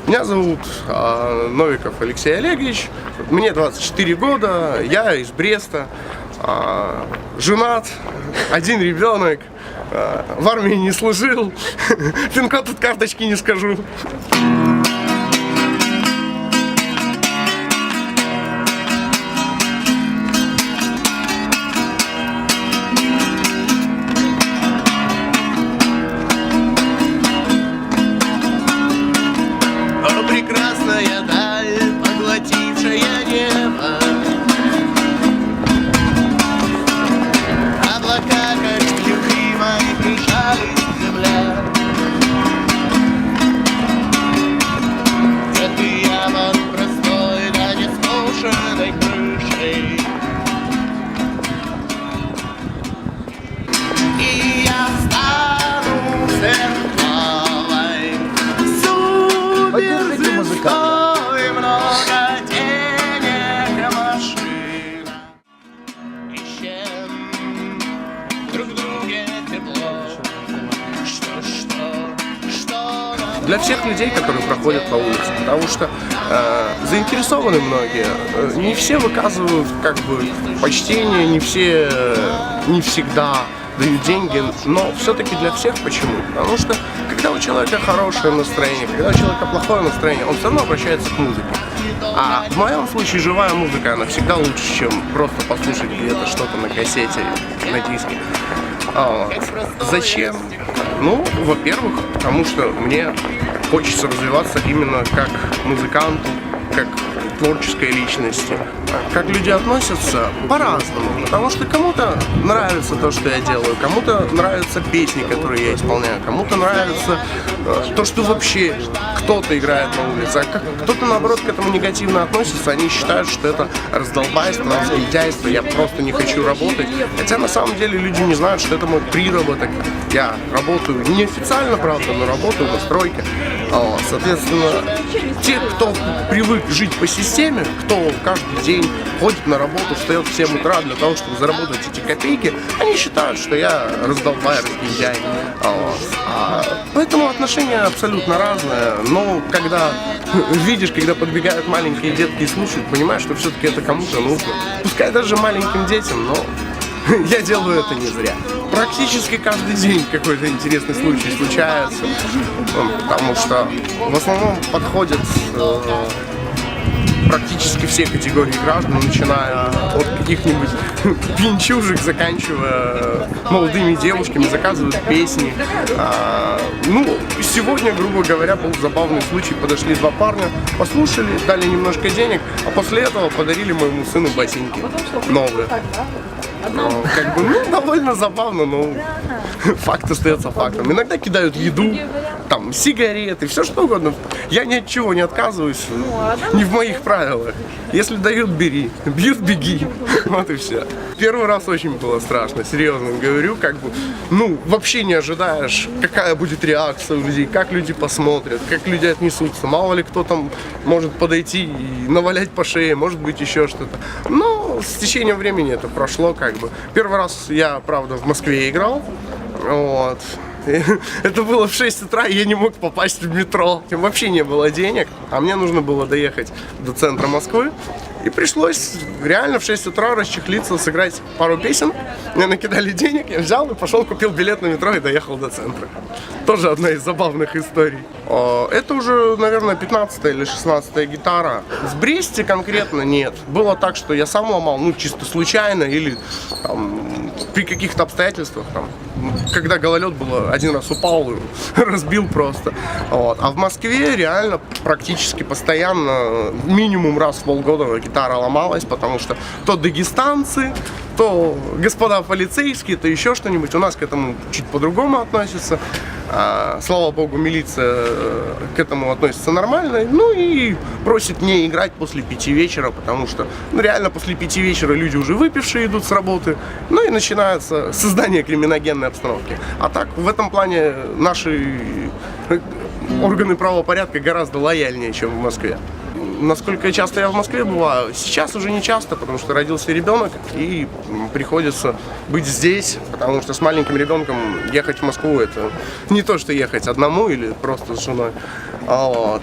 Меня зовут Новиков Алексей Олегович, мне 24 года, я из Бреста, женат, один ребенок, в армии не служил, пин-код от карточки не скажу. Прекрасная даль, поглотившая небо, облака, как любимой, прижались к земле. Это я под простой, да не скошенной крышей. И я стану зеркалой, суперзвездой, много денег, машина. Ищем друг в друге тепло. Что Для всех людей, которые проходят по улице, потому что заинтересованы многие, не все выказывают как бы почтение, не всегда дают деньги, но все-таки для всех. Почему? Потому что когда у человека хорошее настроение, когда у человека плохое настроение, он все равно обращается к музыке. А в моем случае живая музыка, она всегда лучше, чем просто послушать где-то что-то на кассете, на диске. Зачем? Ну, во-первых, потому что мне хочется развиваться именно как музыканту, как творческой личности. Как люди относятся по-разному, потому что кому-то нравится то, что я делаю, кому-то нравятся песни, которые я исполняю, кому-то нравится то, что вообще кто-то играет на улице, а кто-то, наоборот, к этому негативно относится, они считают, что это раздолбайство, разгильдяйство, я просто не хочу работать. Хотя на самом деле люди не знают, что это мой приработок. Я работаю неофициально, правда, но работаю на стройке. Соответственно, те, кто привык жить по системе, кто каждый день ходит на работу, встает в 7 утра для того, чтобы заработать эти копейки, они считают, что я раздолбай, разгильдяй. Поэтому отношения абсолютно разные, но когда видишь, когда подбегают маленькие детки и слушают, понимаешь, что все-таки это кому-то нужно. Пускай даже маленьким детям, но я делаю это не зря. Практически каждый день какой-то интересный случай случается, потому что в основном подходят практически все категории граждан, начиная от каких-нибудь пьянчужек, заканчивая молодыми девушками, заказывают песни. Сегодня, грубо говоря, был забавный случай. Подошли два парня, послушали, дали немножко денег, а после этого подарили моему сыну ботинки новые. Довольно забавно, но факт остается фактом. Иногда кидают еду, там, сигареты, все что угодно. Я ни от чего не отказываюсь, не в моих правилах. Если дают, бери, бьют, беги. Вот и все. Первый раз очень было страшно, серьезно говорю, вообще не ожидаешь, какая будет реакция у людей, как люди посмотрят, как люди отнесутся. Мало ли кто там может подойти и навалять по шее, может быть еще что-то. Но с течением времени это прошло как бы. Первый раз я, правда, в Москве играл, вот. Это было в 6 утра, и я не мог попасть в метро. Вообще не было денег, а мне нужно было доехать до центра Москвы. И пришлось реально в 6 утра расчехлиться, сыграть пару песен. Мне накидали денег, я взял и пошел, купил билет на метро и доехал до центра. Тоже одна из забавных историй. Это уже, наверное, 15-я или 16-я гитара. В Бресте конкретно нет. Было так, что я сам ломал, чисто случайно или при каких-то обстоятельствах. Когда гололед был, один раз упал и разбил просто. А в Москве реально практически постоянно, минимум раз в полгода гитара ломалась, потому что то дагестанцы, то господа полицейские, то еще что-нибудь. У нас к этому чуть по-другому относятся. Слава богу, милиция к этому относится нормально. И просит не играть после 5 вечера, потому что реально после 5 вечера люди уже выпившие идут с работы. И начинается создание криминогенной обстановки. А так, в этом плане наши органы правопорядка гораздо лояльнее, чем в Москве. Насколько часто я в Москве бываю? Сейчас уже не часто, потому что родился ребенок и приходится быть здесь, потому что с маленьким ребенком ехать в Москву — это не то, что ехать одному или просто с женой. Вот.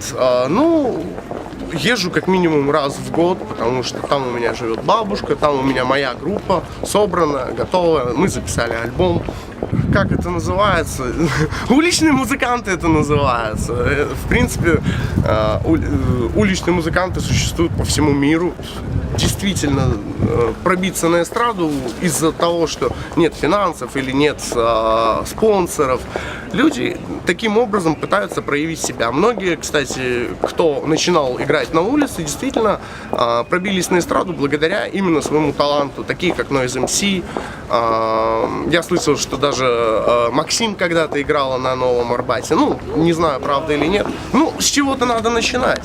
Ну, езжу как минимум раз в год, потому что там у меня живет бабушка, там у меня моя группа собрана, готова. Мы записали альбом. Как это называется? Уличные музыканты это называется. В принципе, уличные музыканты существуют по всему миру. Действительно, пробиться на эстраду из-за того, что нет финансов или нет спонсоров, люди таким образом пытаются проявить себя. Многие, кстати, кто начинал играть на улице, действительно пробились на эстраду благодаря именно своему таланту, такие как Noise MC. Я слышал, что даже Максим когда-то играла на Новом Арбате. Ну, не знаю, правда или нет. Ну, с чего-то надо начинать.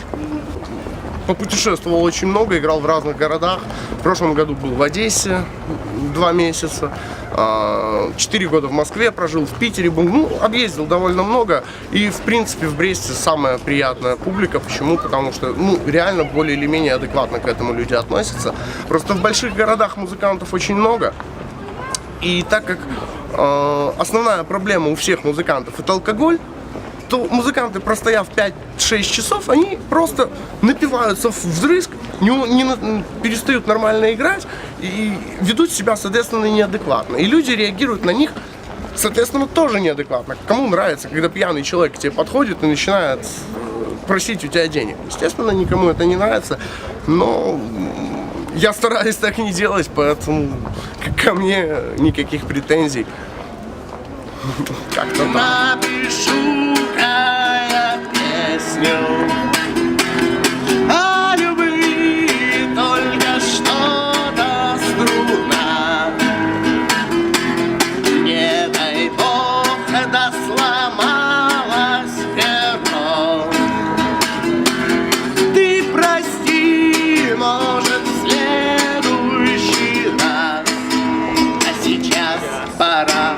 Попутешествовал очень много, играл в разных городах. В прошлом году был в Одессе 2 месяца. 4 года в Москве прожил, в Питере был. Ну, объездил довольно много. И, в принципе, в Бресте самая приятная публика. Почему? Потому что, ну, реально более или менее адекватно к этому люди относятся. Просто в больших городах музыкантов очень много. И так как основная проблема у всех музыкантов это алкоголь, то музыканты, простояв 5-6 часов, они просто напиваются вдрызг, не перестают нормально играть и ведут себя, соответственно, неадекватно. И люди реагируют на них, соответственно, тоже неадекватно. Кому нравится, когда пьяный человек к тебе подходит и начинает просить у тебя денег? Естественно, никому это не нравится, но я стараюсь так не делать, поэтому ко мне никаких претензий. Как-то так. Напишу-ка песню о любви, только что-то струна. Не дай бог, да сломалось перо. Ты прости, может, в следующий раз, а сейчас пора.